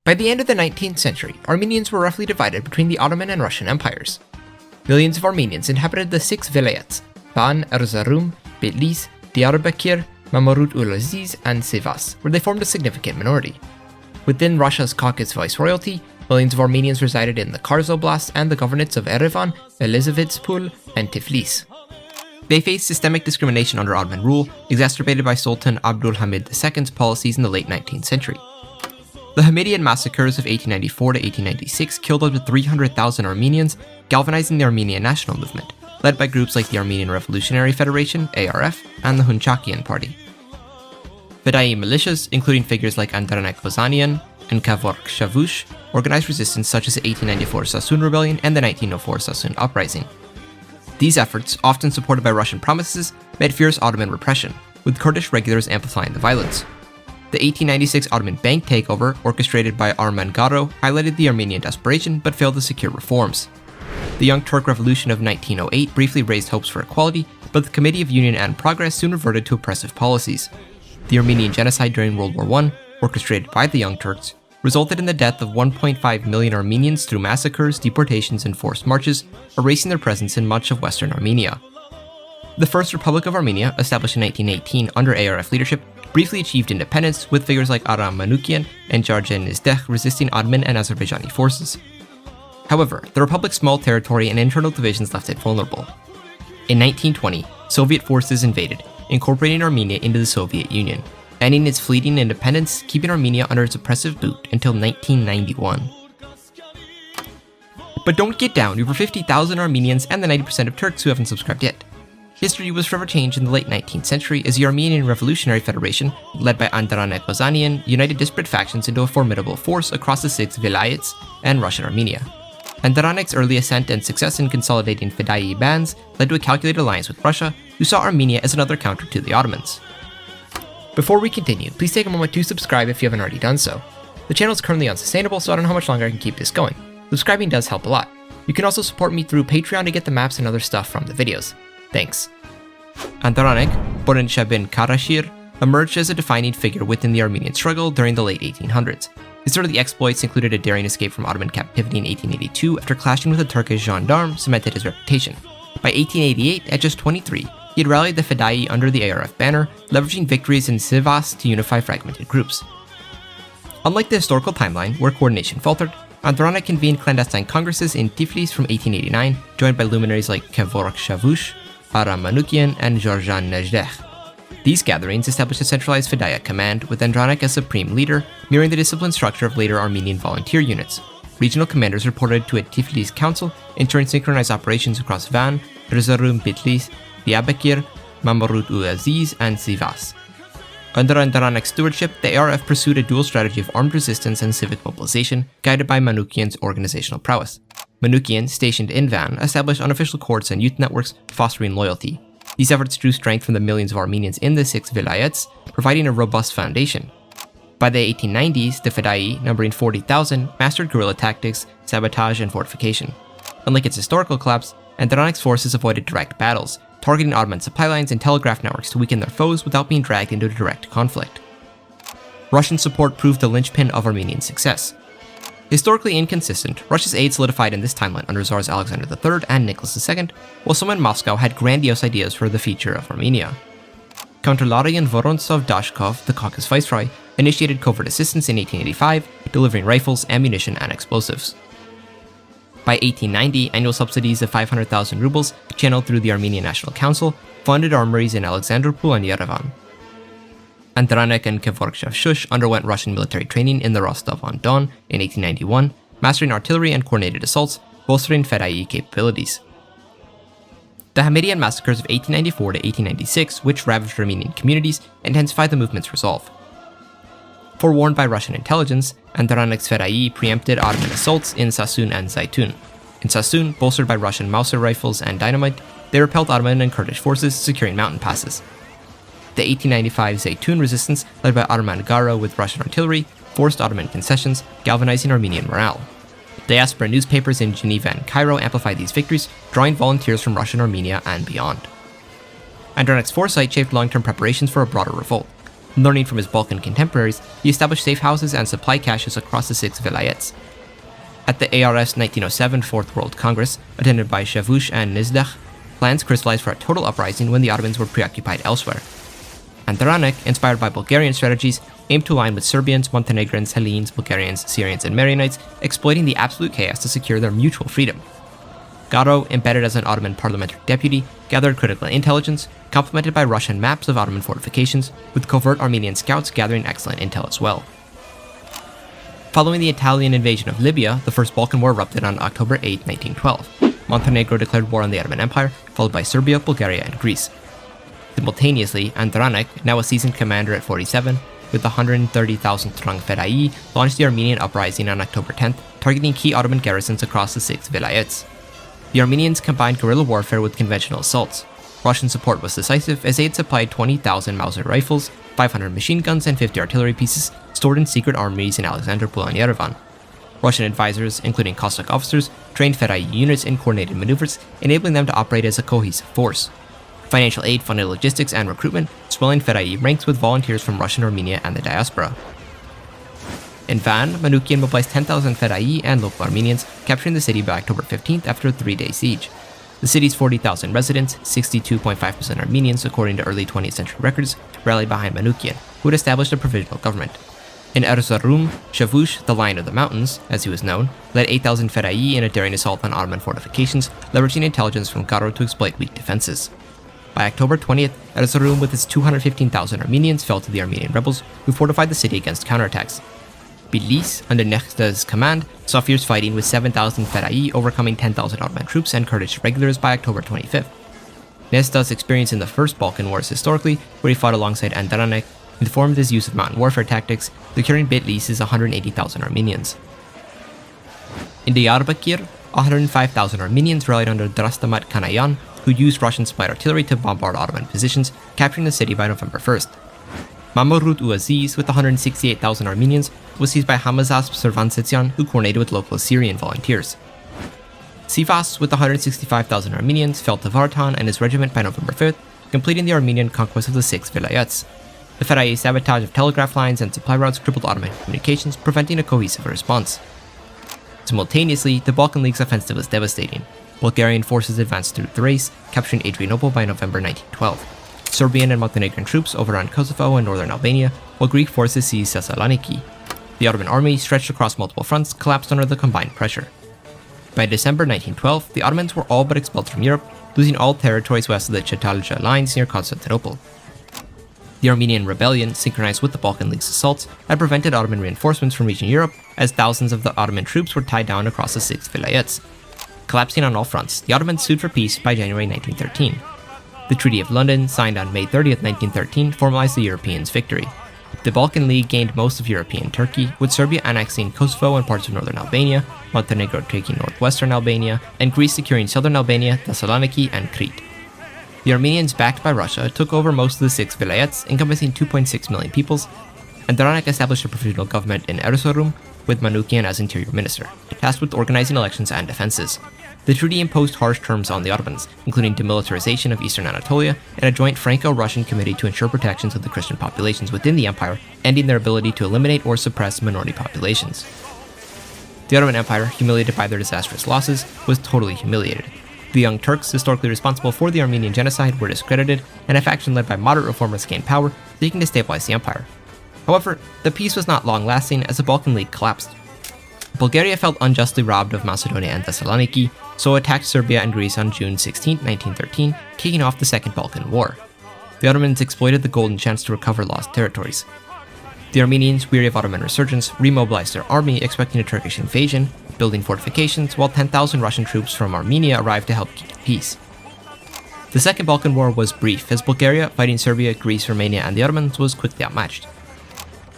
By the end of the 19th century, Armenians were roughly divided between the Ottoman and Russian empires. Millions of Armenians inhabited the 6 vilayets: Van, Erzurum, Bitlis, Diyarbakir, Mamorut-ul-Aziz, and Sivas, where they formed a significant minority. Within Russia's Caucasus Viceroyalty, millions of Armenians resided in the Kars Oblast and the governorates of Erevan, Elizavetspol, and Tiflis. They faced systemic discrimination under Ottoman rule, exacerbated by Sultan Abdulhamid II's policies in the late 19th century. The Hamidian massacres of 1894 to 1896 killed up to 300,000 Armenians, galvanizing the Armenian national movement, led by groups like the Armenian Revolutionary Federation, ARF, and the Hunchakian Party. Fedai militias, including figures like Andranik Ozanian and Kavork Shavush, organized resistance such as the 1894 Sassoon Rebellion and the 1904 Sassoon Uprising. These efforts, often supported by Russian promises, met fierce Ottoman repression, with Kurdish regulars amplifying the violence. The 1896 Ottoman bank takeover, orchestrated by Arman Garo, highlighted the Armenian desperation but failed to secure reforms. The Young Turk Revolution of 1908 briefly raised hopes for equality, but the Committee of Union and Progress soon reverted to oppressive policies. The Armenian Genocide during World War I, orchestrated by the Young Turks, resulted in the death of 1.5 million Armenians through massacres, deportations, and forced marches, erasing their presence in much of Western Armenia. The First Republic of Armenia, established in 1918 under ARF leadership, briefly achieved independence, with figures like Aram Manukian and Jarjan Nizdeh resisting Ottoman and Azerbaijani forces. However, the republic's small territory and internal divisions left it vulnerable. In 1920, Soviet forces invaded, incorporating Armenia into the Soviet Union, ending its fleeting independence, keeping Armenia under its oppressive boot until 1991. But don't get down, over 50,000 Armenians and the 90% of Turks who haven't subscribed yet. History was forever changed in the late 19th century as the Armenian Revolutionary Federation, led by Andranik Ozanian, united disparate factions into a formidable force across the 6 vilayets and Russian Armenia. Andranik's early ascent and success in consolidating Fedai bands led to a calculated alliance with Russia, who saw Armenia as another counter to the Ottomans. Before we continue, please take a moment to subscribe if you haven't already done so. The channel is currently unsustainable, so I don't know how much longer I can keep this going. Subscribing does help a lot. You can also support me through Patreon to get the maps and other stuff from the videos. Thanks. Andranik, born in Shabin Karashir, emerged as a defining figure within the Armenian struggle during the late 1800s. His early exploits included a daring escape from Ottoman captivity in 1882 after clashing with a Turkish gendarme cemented his reputation. By 1888, at just 23, he had rallied the Fedai under the ARF banner, leveraging victories in Sivas to unify fragmented groups. Unlike the historical timeline, where coordination faltered, Andranik convened clandestine congresses in Tiflis from 1889, joined by luminaries like Kavork Shavush, Aram Manukian, and Jarjan Nizdeh. These gatherings established a centralized Fedaya command, with Andranik as supreme leader, mirroring the disciplined structure of later Armenian volunteer units. Regional commanders reported to a Tiflis council, ensuring synchronized operations across Van, Erzurum, Bitlis, Diyarbakir, Mamorut-ul-Aziz, and Sivas. Under Andranik's stewardship, the ARF pursued a dual strategy of armed resistance and civic mobilization, guided by Manukian's organizational prowess. Manukian, stationed in Van, established unofficial courts and youth networks, fostering loyalty. These efforts drew strength from the millions of Armenians in the 6 vilayets, providing a robust foundation. By the 1890s, the Fedai, numbering 40,000, mastered guerrilla tactics, sabotage, and fortification. Unlike its historical collapse, Andranik's forces avoided direct battles, targeting Ottoman supply lines and telegraph networks to weaken their foes without being dragged into a direct conflict. Russian support proved the linchpin of Armenian success. Historically inconsistent, Russia's aid solidified in this timeline under Tsars Alexander III and Nicholas II, while some in Moscow had grandiose ideas for the future of Armenia. Counter-Larian Vorontsov Dashkov, the Caucasus Viceroy, initiated covert assistance in 1885, delivering rifles, ammunition, and explosives. By 1890, annual subsidies of 500,000 rubles, channeled through the Armenian National Council, funded armories in Alexandropol and Yerevan. Andranik and Kavork Shavush underwent Russian military training in the Rostov-on-Don in 1891, mastering artillery and coordinated assaults, bolstering Fedai capabilities. The Hamidian massacres of 1894 to 1896, which ravaged Armenian communities, intensified the movement's resolve. Forewarned by Russian intelligence, Andranik's Fedai preempted Ottoman assaults in Sassoon and Zaytun. In Sassoon, bolstered by Russian Mauser rifles and dynamite, they repelled Ottoman and Kurdish forces, securing mountain passes. The 1895 Zaytun resistance, led by Arman Garo with Russian artillery, forced Ottoman concessions, galvanizing Armenian morale. Diaspora newspapers in Geneva and Cairo amplified these victories, drawing volunteers from Russian Armenia and beyond. Andranik's foresight shaped long-term preparations for a broader revolt. Learning from his Balkan contemporaries, he established safe houses and supply caches across the 6 vilayets. At the ARS 1907 Fourth World Congress, attended by Shavush and Nizdakh, plans crystallized for a total uprising when the Ottomans were preoccupied elsewhere. Andaranek, inspired by Bulgarian strategies, aimed to align with Serbians, Montenegrins, Hellenes, Bulgarians, Syrians, and Maronites, exploiting the absolute chaos to secure their mutual freedom. Garo, embedded as an Ottoman parliamentary deputy, gathered critical intelligence, complemented by Russian maps of Ottoman fortifications, with covert Armenian scouts gathering excellent intel as well. Following the Italian invasion of Libya, the First Balkan War erupted on October 8, 1912. Montenegro declared war on the Ottoman Empire, followed by Serbia, Bulgaria, and Greece. Simultaneously, Andaranek, now a seasoned commander at 47, with the 130,000-strong Fedai, launched the Armenian uprising on October 10th, targeting key Ottoman garrisons across the 6 vilayets. The Armenians combined guerrilla warfare with conventional assaults. Russian support was decisive as they had supplied 20,000 Mauser rifles, 500 machine guns, and 50 artillery pieces stored in secret armories in Alexanderpol and Yerevan. Russian advisors, including Cossack officers, trained Fedai units in coordinated maneuvers, enabling them to operate as a cohesive force. Financial aid funded logistics and recruitment, swelling Fedai ranks with volunteers from Russian Armenia and the diaspora. In Van, Manoukian mobilized 10,000 Fedai and local Armenians, capturing the city by October 15th after a 3-day siege. The city's 40,000 residents, 62.5% Armenians according to early 20th century records, rallied behind Manoukian, who had established a provisional government. In Erzurum, Shavush, the Lion of the Mountains, as he was known, led 8,000 Fedai in a daring assault on Ottoman fortifications, leveraging intelligence from Garo to exploit weak defenses. By October 20th, Erzurum with its 215,000 Armenians fell to the Armenian rebels, who fortified the city against counterattacks. Bilis, under Nechta's command, saw fierce fighting with 7,000 Fedai overcoming 10,000 Ottoman troops and Kurdish regulars by October 25th. Nechta's experience in the First Balkan Wars historically, where he fought alongside Andaranek, informed his use of mountain warfare tactics, securing Bitlis's 180,000 Armenians. In Diyarbakir, 105,000 Armenians rallied under Drastamat Kanayan, who used Russian-supplied artillery to bombard Ottoman positions, capturing the city by November 1st. Mamurut Uaziz, with 168,000 Armenians, was seized by Hamazasp Servansetsyan, who coordinated with local Syrian volunteers. Sivas, with 165,000 Armenians, fell to Vartan and his regiment by November 5th, completing the Armenian conquest of the 6 vilayets. The Fedai's sabotage of telegraph lines and supply routes crippled Ottoman communications, preventing a cohesive response. Simultaneously, the Balkan League's offensive was devastating. Bulgarian forces advanced through Thrace, capturing Adrianople by November 1912. Serbian and Montenegrin troops overran Kosovo and northern Albania, while Greek forces seized Thessaloniki. The Ottoman army, stretched across multiple fronts, collapsed under the combined pressure. By December 1912, the Ottomans were all but expelled from Europe, losing all territories west of the Çatalca lines near Constantinople. The Armenian rebellion, synchronized with the Balkan League's assaults, had prevented Ottoman reinforcements from reaching Europe, as thousands of the Ottoman troops were tied down across the 6 vilayets. Collapsing on all fronts, the Ottomans sued for peace by January 1913. The Treaty of London, signed on May 30th, 1913, formalized the Europeans' victory. The Balkan League gained most of European Turkey, with Serbia annexing Kosovo and parts of northern Albania, Montenegro taking northwestern Albania, and Greece securing southern Albania, Thessaloniki, and Crete. The Armenians, backed by Russia, took over most of the 6 vilayets, encompassing 2.6 million peoples, and Andaranek established a provisional government in Erzurum, with Manoukian as interior minister, tasked with organizing elections and defenses. The treaty imposed harsh terms on the Ottomans, including demilitarization of eastern Anatolia and a joint Franco-Russian committee to ensure protections of the Christian populations within the empire, ending their ability to eliminate or suppress minority populations. The Ottoman Empire, humiliated by their disastrous losses, was totally humiliated. The Young Turks, historically responsible for the Armenian genocide, were discredited, and a faction led by moderate reformers gained power, seeking to stabilize the empire. However, the peace was not long-lasting as the Balkan League collapsed. Bulgaria felt unjustly robbed of Macedonia and Thessaloniki, so attacked Serbia and Greece on June 16, 1913, kicking off the Second Balkan War. The Ottomans exploited the golden chance to recover lost territories. The Armenians, weary of Ottoman resurgence, remobilized their army, expecting a Turkish invasion, building fortifications, while 10,000 Russian troops from Armenia arrived to help keep peace. The Second Balkan War was brief, as Bulgaria, fighting Serbia, Greece, Romania, and the Ottomans, was quickly outmatched.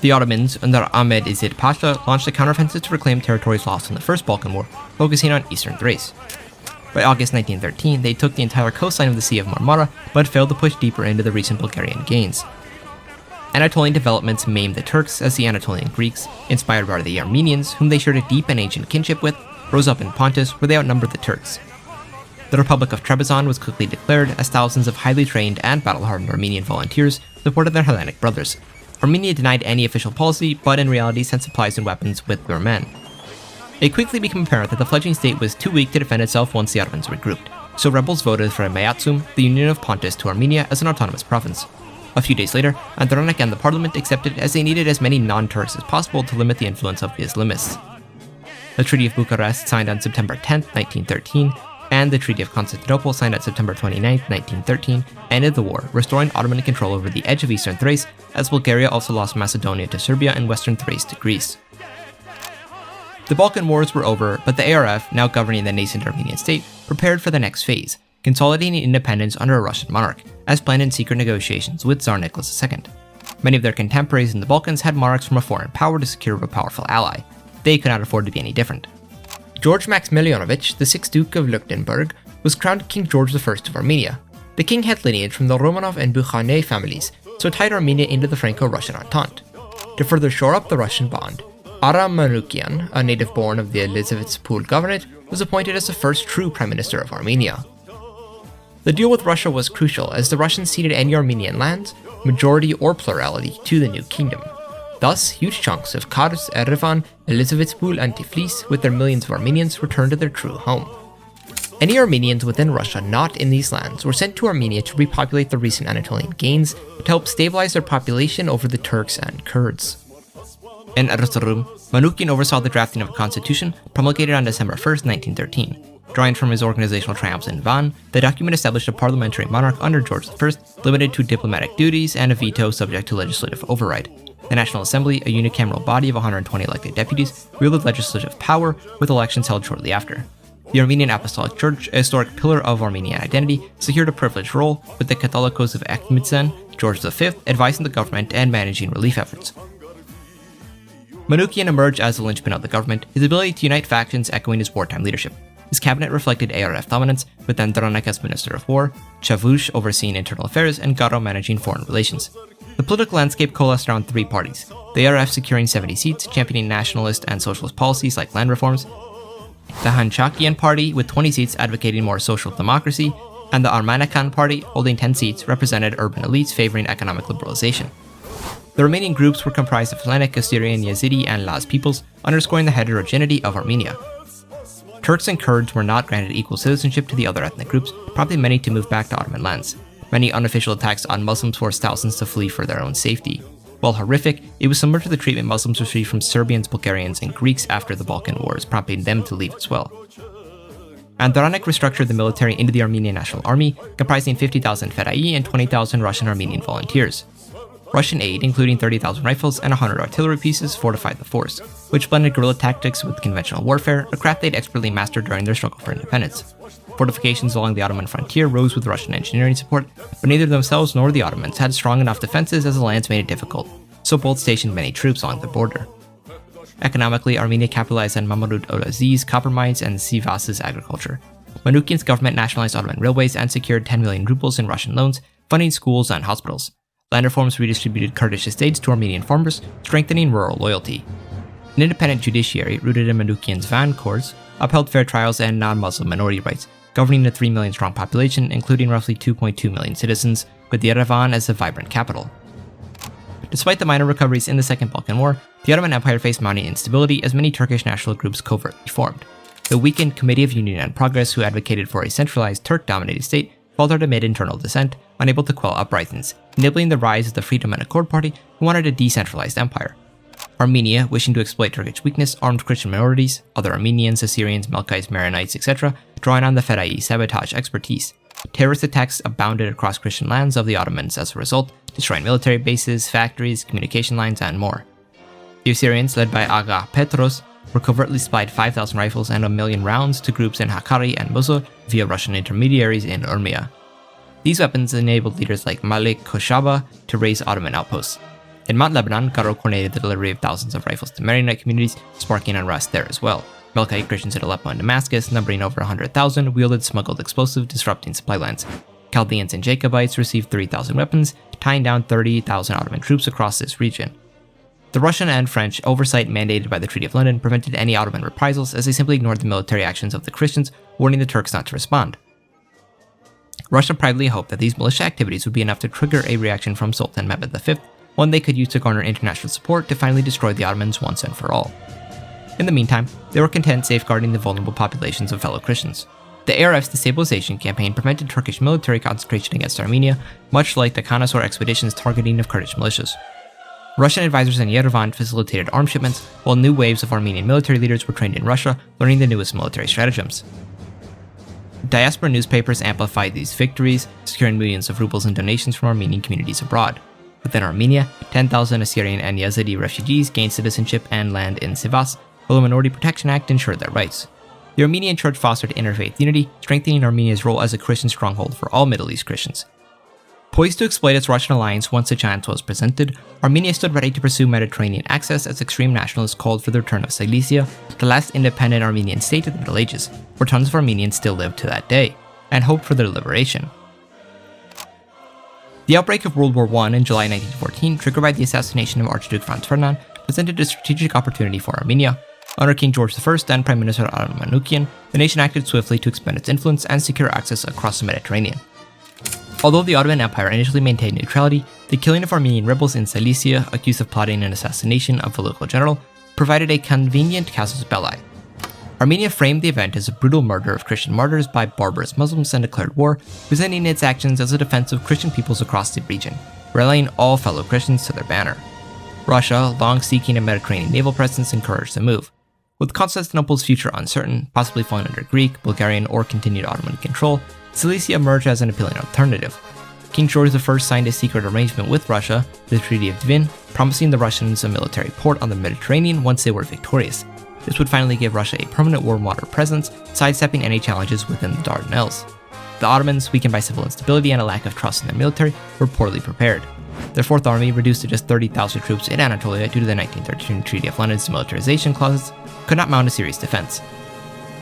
The Ottomans, under Ahmed Izid Pasha, launched a counteroffensive to reclaim territories lost in the First Balkan War, focusing on eastern Thrace. By August 1913, they took the entire coastline of the Sea of Marmara, but failed to push deeper into the recent Bulgarian gains. Anatolian developments maimed the Turks as the Anatolian Greeks, inspired by the Armenians, whom they shared a deep and ancient kinship with, rose up in Pontus, where they outnumbered the Turks. The Republic of Trebizond was quickly declared, as thousands of highly trained and battle-hardened Armenian volunteers supported their Hellenic brothers. Armenia denied any official policy, but in reality sent supplies and weapons with their men. It quickly became apparent that the fledgling state was too weak to defend itself once the Ottomans regrouped, so rebels voted for a Mayatsum, the union of Pontus to Armenia, as an autonomous province. A few days later, Andronik and the parliament accepted as they needed as many non-Turks as possible to limit the influence of the Islamists. The Treaty of Bucharest, signed on September 10, 1913, and the Treaty of Constantinople, signed on September 29, 1913, ended the war, restoring Ottoman control over the edge of eastern Thrace, as Bulgaria also lost Macedonia to Serbia and western Thrace to Greece. The Balkan Wars were over, but the ARF, now governing the nascent Armenian state, prepared for the next phase, consolidating independence under a Russian monarch, as planned in secret negotiations with Tsar Nicholas II. Many of their contemporaries in the Balkans had monarchs from a foreign power to secure a powerful ally. They could not afford to be any different. George Maximilianovich, the 6th Duke of Leuchtenberg, was crowned King George I of Armenia. The king had lineage from the Romanov and Bukhaney families, so tied Armenia into the Franco-Russian Entente. To further shore up the Russian bond, Aram Manukyan, a native born of the Elizavetspool Governorate, was appointed as the first true Prime Minister of Armenia. The deal with Russia was crucial, as the Russians ceded any Armenian lands, majority or plurality, to the new kingdom. Thus, huge chunks of Kars, Erevan, Elizavetspool, and Tiflis, with their millions of Armenians, returned to their true home. Any Armenians within Russia not in these lands were sent to Armenia to repopulate the recent Anatolian gains to help stabilize their population over the Turks and Kurds. In Erzurum, Manukyan oversaw the drafting of a constitution promulgated on December 1, 1913. Drawing from his organizational triumphs in Van, the document established a parliamentary monarch under George I, limited to diplomatic duties and a veto subject to legislative override. The National Assembly, a unicameral body of 120 elected deputies, wielded legislative power, with elections held shortly after. The Armenian Apostolic Church, a historic pillar of Armenian identity, secured a privileged role, with the Catholicos of Akhmedsen, George V, advising the government and managing relief efforts. Manukyan emerged as the linchpin of the government, his ability to unite factions echoing his wartime leadership. His cabinet reflected ARF dominance, with Andronik as Minister of War, Chavush overseeing internal affairs, and Garo managing foreign relations. The political landscape coalesced around 3 parties, the ARF securing 70 seats, championing nationalist and socialist policies like land reforms, the Hanchakian Party, with 20 seats advocating more social democracy, and the Armenian Party, holding 10 seats, represented urban elites favoring economic liberalization. The remaining groups were comprised of Hellenic, Assyrian, Yazidi, and Laz peoples, underscoring the heterogeneity of Armenia. Turks and Kurds were not granted equal citizenship to the other ethnic groups, prompting many to move back to Ottoman lands. Many unofficial attacks on Muslims forced thousands to flee for their own safety. While horrific, it was similar to the treatment Muslims received from Serbians, Bulgarians, and Greeks after the Balkan Wars, prompting them to leave as well. Andronik restructured the military into the Armenian National Army, comprising 50,000 Fedai and 20,000 Russian-Armenian volunteers. Russian aid, including 30,000 rifles and 100 artillery pieces, fortified the force, which blended guerrilla tactics with conventional warfare, a craft they'd expertly mastered during their struggle for independence. Fortifications along the Ottoman frontier rose with Russian engineering support, but neither themselves nor the Ottomans had strong enough defenses, as the lands made it difficult, so both stationed many troops along the border. Economically, Armenia capitalized on Mahmud ol-Aziz's copper mines and Sivas's agriculture. Manukyan's government nationalized Ottoman railways and secured 10 million rubles in Russian loans, funding schools and hospitals. Land reforms redistributed Kurdish estates to Armenian farmers, strengthening rural loyalty. An independent judiciary, rooted in Manukyan's Van courts, upheld fair trials and non-Muslim minority rights, governing a 3 million strong population, including roughly 2.2 million citizens, with Yerevan as the vibrant capital. Despite the minor recoveries in the Second Balkan War, the Ottoman Empire faced mounting instability as many Turkish national groups covertly formed. The weakened Committee of Union and Progress, who advocated for a centralized Turk-dominated state, faltered amid internal dissent, unable to quell uprisings, enabling the rise of the Freedom and Accord Party, who wanted a decentralized empire. Armenia, wishing to exploit Turkish weakness, armed Christian minorities, other Armenians, Assyrians, Melkites, Maronites, etc., drawing on the Fedai sabotage expertise. Terrorist attacks abounded across Christian lands of the Ottomans as a result, destroying military bases, factories, communication lines, and more. The Assyrians, led by Aga Petros, were covertly supplied 5,000 rifles and 1 million rounds to groups in Hakkari and Mosul via Russian intermediaries in Urmia. These weapons enabled leaders like Malik Koshaba to raise Ottoman outposts. In Mount Lebanon, Garo coordinated the delivery of thousands of rifles to Maronite communities, sparking unrest there as well. Melkite Christians in Aleppo and Damascus, numbering over 100,000, wielded smuggled explosives, disrupting supply lines. Chaldeans and Jacobites received 3,000 weapons, tying down 30,000 Ottoman troops across this region. The Russian and French oversight mandated by the Treaty of London prevented any Ottoman reprisals, as they simply ignored the military actions of the Christians, warning the Turks not to respond. Russia privately hoped that these militia activities would be enough to trigger a reaction from Sultan Mehmed V, one they could use to garner international support to finally destroy the Ottomans once and for all. In the meantime, they were content safeguarding the vulnerable populations of fellow Christians. The ARF's destabilization campaign prevented Turkish military concentration against Armenia, much like the Kanasour expedition's targeting of Kurdish militias. Russian advisors in Yerevan facilitated arms shipments, while new waves of Armenian military leaders were trained in Russia, learning the newest military stratagems. Diaspora newspapers amplified these victories, securing millions of rubles in donations from Armenian communities abroad. Within Armenia, 10,000 Assyrian and Yazidi refugees gained citizenship and land in Sivas, while the Minority Protection Act ensured their rights. The Armenian Church fostered interfaith unity, strengthening Armenia's role as a Christian stronghold for all Middle East Christians. Poised to exploit its Russian alliance once a chance was presented, Armenia stood ready to pursue Mediterranean access as extreme nationalists called for the return of Cilicia, the last independent Armenian state of the Middle Ages, where tons of Armenians still live to that day, and hoped for their liberation. The outbreak of World War I in July 1914, triggered by the assassination of Archduke Franz Ferdinand, presented a strategic opportunity for Armenia. Under King George I and Prime Minister Aron Manoukian, the nation acted swiftly to expand its influence and secure access across the Mediterranean. Although the Ottoman Empire initially maintained neutrality, the killing of Armenian rebels in Cilicia, accused of plotting an assassination of a local general, provided a convenient casus belli. Armenia framed the event as a brutal murder of Christian martyrs by barbarous Muslims and declared war, presenting its actions as a defense of Christian peoples across the region, rallying all fellow Christians to their banner. Russia, long seeking a Mediterranean naval presence, encouraged the move. With Constantinople's future uncertain, possibly falling under Greek, Bulgarian, or continued Ottoman control, Cilicia emerged as an appealing alternative. King George I signed a secret arrangement with Russia, the Treaty of Dvin, promising the Russians a military port on the Mediterranean once they were victorious. This would finally give Russia a permanent warm water presence, sidestepping any challenges within the Dardanelles. The Ottomans, weakened by civil instability and a lack of trust in their military, were poorly prepared. Their Fourth Army, reduced to just 30,000 troops in Anatolia due to the 1913 Treaty of London's demilitarization clauses, could not mount a serious defense.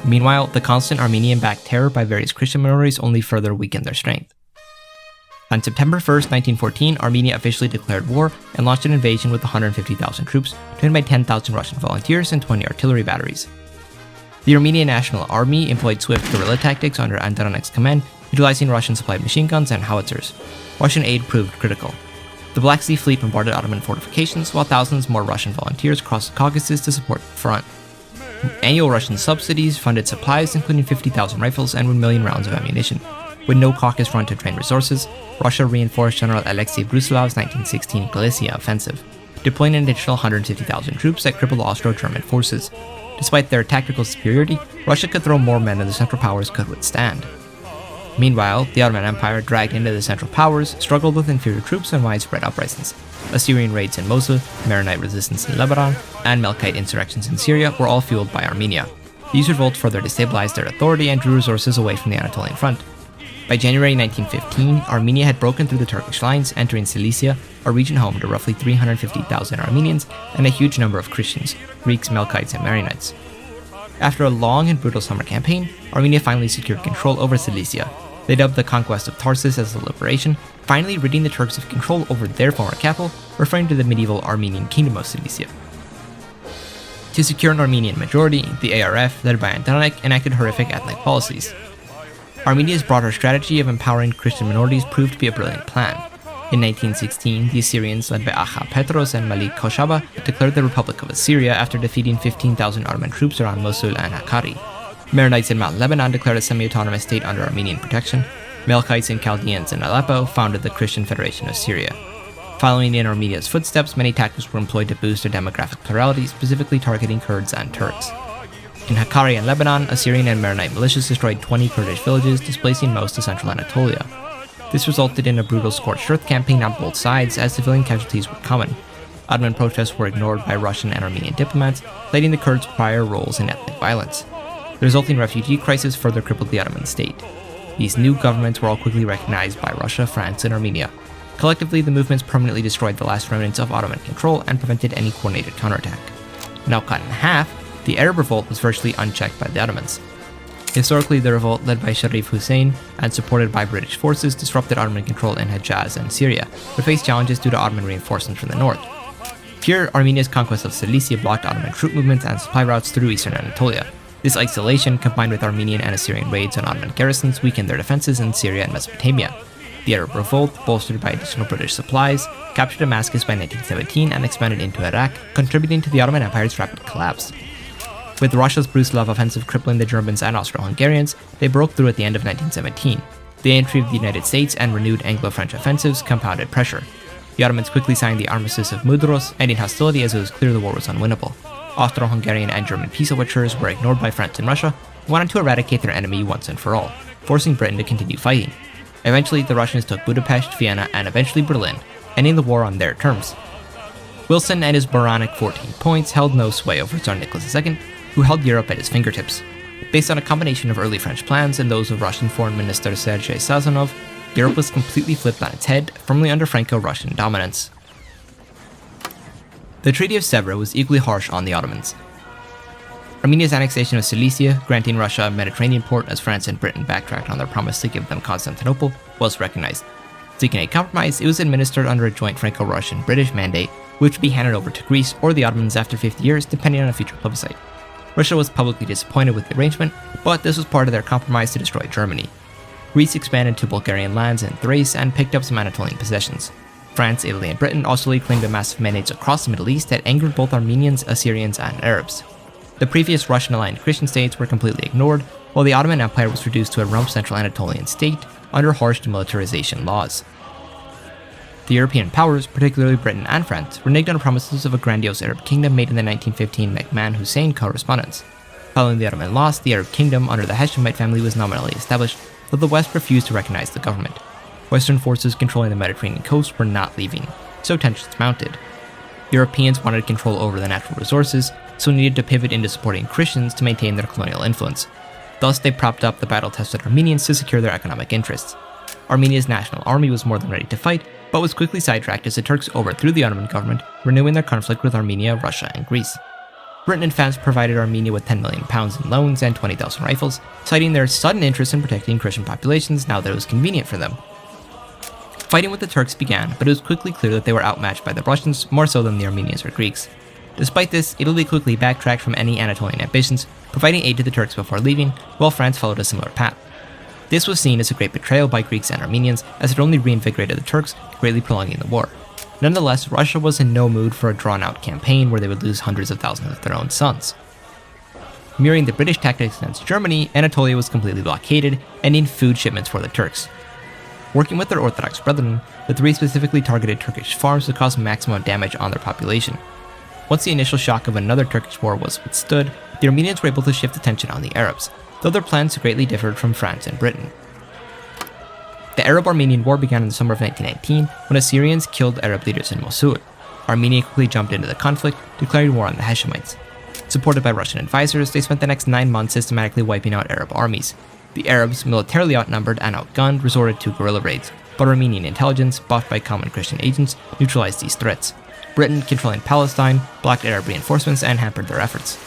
Meanwhile, the constant Armenian-backed terror by various Christian minorities only further weakened their strength. On September 1, 1914, Armenia officially declared war and launched an invasion with 150,000 troops, joined by 10,000 Russian volunteers and 20 artillery batteries. The Armenian National Army employed swift guerrilla tactics under Andronek's command, utilizing Russian-supplied machine guns and howitzers. Russian aid proved critical. The Black Sea Fleet bombarded Ottoman fortifications, while thousands more Russian volunteers crossed the Caucasus to support the front. Annual Russian subsidies funded supplies, including 50,000 rifles and 1 million rounds of ammunition. With no Caucasus front to train resources, Russia reinforced General Alexei Bruslov's 1916 Galicia offensive, deploying an additional 150,000 troops that crippled Austro-German forces. Despite their tactical superiority, Russia could throw more men than the Central Powers could withstand. Meanwhile, the Ottoman Empire, dragged into the Central Powers, struggled with inferior troops and widespread uprisings. Assyrian raids in Mosul, Maronite resistance in Lebanon, and Melkite insurrections in Syria were all fueled by Armenia. These revolts further destabilized their authority and drew resources away from the Anatolian front. By January 1915, Armenia had broken through the Turkish lines, entering Cilicia, a region home to roughly 350,000 Armenians and a huge number of Christians, Greeks, Melkites, and Maronites. After a long and brutal summer campaign, Armenia finally secured control over Cilicia. They dubbed the conquest of Tarsus as the liberation, finally ridding the Turks of control over their former capital, referring to the medieval Armenian kingdom of Cilicia. To secure an Armenian majority, the ARF, led by Andronek, enacted horrific ethnic policies. Armenia's broader strategy of empowering Christian minorities proved to be a brilliant plan. In 1916, the Assyrians, led by Acha Petros and Malik Koshaba, declared the Republic of Assyria after defeating 15,000 Ottoman troops around Mosul and Hakkari. Maronites in Mount Lebanon declared a semi-autonomous state under Armenian protection. Melkites and Chaldeans in Aleppo founded the Christian Federation of Syria. Following in Armenia's footsteps, many tactics were employed to boost their demographic plurality, specifically targeting Kurds and Turks. In Hakkari and Lebanon, Assyrian and Maronite militias destroyed 20 Kurdish villages, displacing most of central Anatolia. This resulted in a brutal scorched earth campaign on both sides, as civilian casualties were common. Ottoman protests were ignored by Russian and Armenian diplomats, citing the Kurds' prior roles in ethnic violence. The resulting refugee crisis further crippled the Ottoman state. These new governments were all quickly recognized by Russia, France, and Armenia. Collectively, the movements permanently destroyed the last remnants of Ottoman control and prevented any coordinated counterattack. Now cut in half, the Arab revolt was virtually unchecked by the Ottomans. Historically, the revolt, led by Sharif Hussein and supported by British forces, disrupted Ottoman control in Hejaz and Syria, but faced challenges due to Ottoman reinforcements from the north. Here, Armenia's conquest of Cilicia blocked Ottoman troop movements and supply routes through eastern Anatolia. This isolation, combined with Armenian and Assyrian raids on Ottoman garrisons, weakened their defenses in Syria and Mesopotamia. The Arab revolt, bolstered by additional British supplies, captured Damascus by 1917 and expanded into Iraq, contributing to the Ottoman Empire's rapid collapse. With Russia's Brusilov offensive crippling the Germans and Austro-Hungarians, they broke through at the end of 1917. The entry of the United States and renewed Anglo-French offensives compounded pressure. The Ottomans quickly signed the Armistice of Mudros, ending hostility as it was clear the war was unwinnable. Austro-Hungarian and German peace overtures were ignored by France and Russia, who wanted to eradicate their enemy once and for all, forcing Britain to continue fighting. Eventually, the Russians took Budapest, Vienna, and eventually Berlin, ending the war on their terms. Wilson and his Baronic 14 points held no sway over Tsar Nicholas II, who held Europe at his fingertips. Based on a combination of early French plans and those of Russian Foreign Minister Sergei Sazonov, Europe was completely flipped on its head, firmly under Franco-Russian dominance. The Treaty of Sèvres was equally harsh on the Ottomans. Armenia's annexation of Cilicia, granting Russia a Mediterranean port as France and Britain backtracked on their promise to give them Constantinople, was recognized. Seeking a compromise, it was administered under a joint Franco-Russian-British mandate, which would be handed over to Greece or the Ottomans after 50 years, depending on a future plebiscite. Russia was publicly disappointed with the arrangement, but this was part of their compromise to destroy Germany. Greece expanded to Bulgarian lands in Thrace and picked up some Anatolian possessions. France, Italy, and Britain also claimed a massive mandates across the Middle East that angered both Armenians, Assyrians, and Arabs. The previous Russian-aligned Christian states were completely ignored, while the Ottoman Empire was reduced to a rump Central Anatolian state under harsh demilitarization laws. The European powers, particularly Britain and France, reneged on promises of a grandiose Arab kingdom made in the 1915 McMahon-Hussein Correspondence. Following the Ottoman loss, the Arab kingdom under the Hashemite family was nominally established, though the West refused to recognize the government. Western forces controlling the Mediterranean coast were not leaving, so tensions mounted. Europeans wanted control over the natural resources, so needed to pivot into supporting Christians to maintain their colonial influence. Thus, they propped up the battle-tested Armenians to secure their economic interests. Armenia's national army was more than ready to fight, but was quickly sidetracked as the Turks overthrew the Ottoman government, renewing their conflict with Armenia, Russia, and Greece. Britain and France provided Armenia with £10 million in loans and 20,000 rifles, citing their sudden interest in protecting Christian populations now that it was convenient for them. Fighting with the Turks began, but it was quickly clear that they were outmatched by the Russians more so than the Armenians or Greeks. Despite this, Italy quickly backtracked from any Anatolian ambitions, providing aid to the Turks before leaving, while France followed a similar path. This was seen as a great betrayal by Greeks and Armenians, as it only reinvigorated the Turks, greatly prolonging the war. Nonetheless, Russia was in no mood for a drawn-out campaign where they would lose hundreds of thousands of their own sons. Mirroring the British tactics against Germany, Anatolia was completely blockaded, ending food shipments for the Turks. Working with their Orthodox brethren, the three specifically targeted Turkish farms to cause maximum damage on their population. Once the initial shock of another Turkish war was withstood, the Armenians were able to shift attention on the Arabs, though their plans greatly differed from France and Britain. The Arab-Armenian War began in the summer of 1919 when Assyrians killed Arab leaders in Mosul. Armenia quickly jumped into the conflict, declaring war on the Hashemites. Supported by Russian advisors, they spent the next 9 months systematically wiping out Arab armies. The Arabs, militarily outnumbered and outgunned, resorted to guerrilla raids, but Armenian intelligence, buffed by common Christian agents, neutralized these threats. Britain, controlling Palestine, blocked Arab reinforcements and hampered their efforts.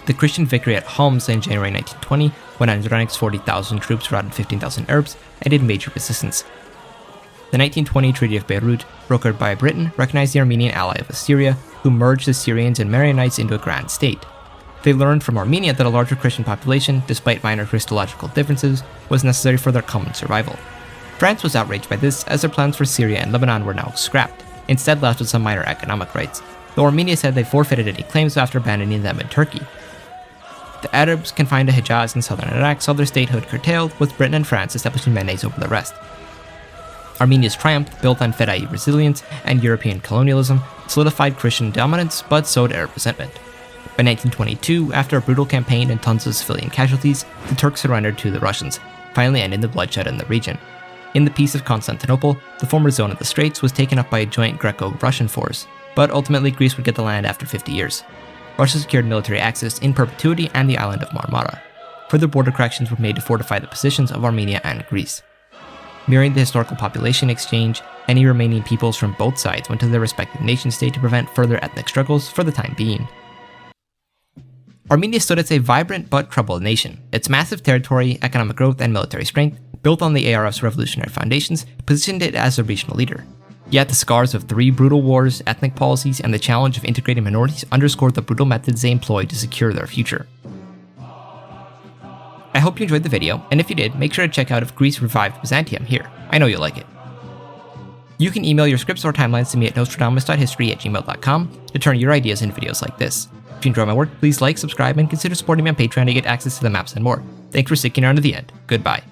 The Christian victory at Homs in January 1920, when Andronik's 40,000 troops routed 15,000 Arabs, ended major resistance. The 1920 Treaty of Beirut, brokered by Britain, recognized the Armenian ally of Assyria, who merged the Syrians and Maronites into a grand state. They learned from Armenia that a larger Christian population, despite minor Christological differences, was necessary for their common survival. France was outraged by this, as their plans for Syria and Lebanon were now scrapped, instead left with some minor economic rights, though Armenia said they forfeited any claims after abandoning them in Turkey. The Arabs, confined to Hejaz in southern Iraq, saw their statehood curtailed, with Britain and France establishing mandates over the rest. Armenia's triumph, built on Fedayeen resilience and European colonialism, solidified Christian dominance, but sowed Arab resentment. By 1922, after a brutal campaign and tons of civilian casualties, the Turks surrendered to the Russians, finally ending the bloodshed in the region. In the Peace of Constantinople, the former zone of the Straits was taken up by a joint Greco-Russian force, but ultimately Greece would get the land after 50 years. Russia secured military access in perpetuity and the island of Marmara. Further border corrections were made to fortify the positions of Armenia and Greece. Mirroring the historical population exchange, any remaining peoples from both sides went to their respective nation-state to prevent further ethnic struggles for the time being. Armenia stood as a vibrant but troubled nation. Its massive territory, economic growth, and military strength, built on the ARF's revolutionary foundations, positioned it as a regional leader. Yet the scars of 3 brutal wars, ethnic policies, and the challenge of integrating minorities underscored the brutal methods they employed to secure their future. I hope you enjoyed the video, and if you did, make sure to check out If Greece Revived Byzantium here. I know you'll like it. You can email your scripts or timelines to me at nostradamus.history@gmail.com to turn your ideas into videos like this. If you enjoy my work, please like, subscribe, and consider supporting me on Patreon to get access to the maps and more. Thanks for sticking around to the end. Goodbye.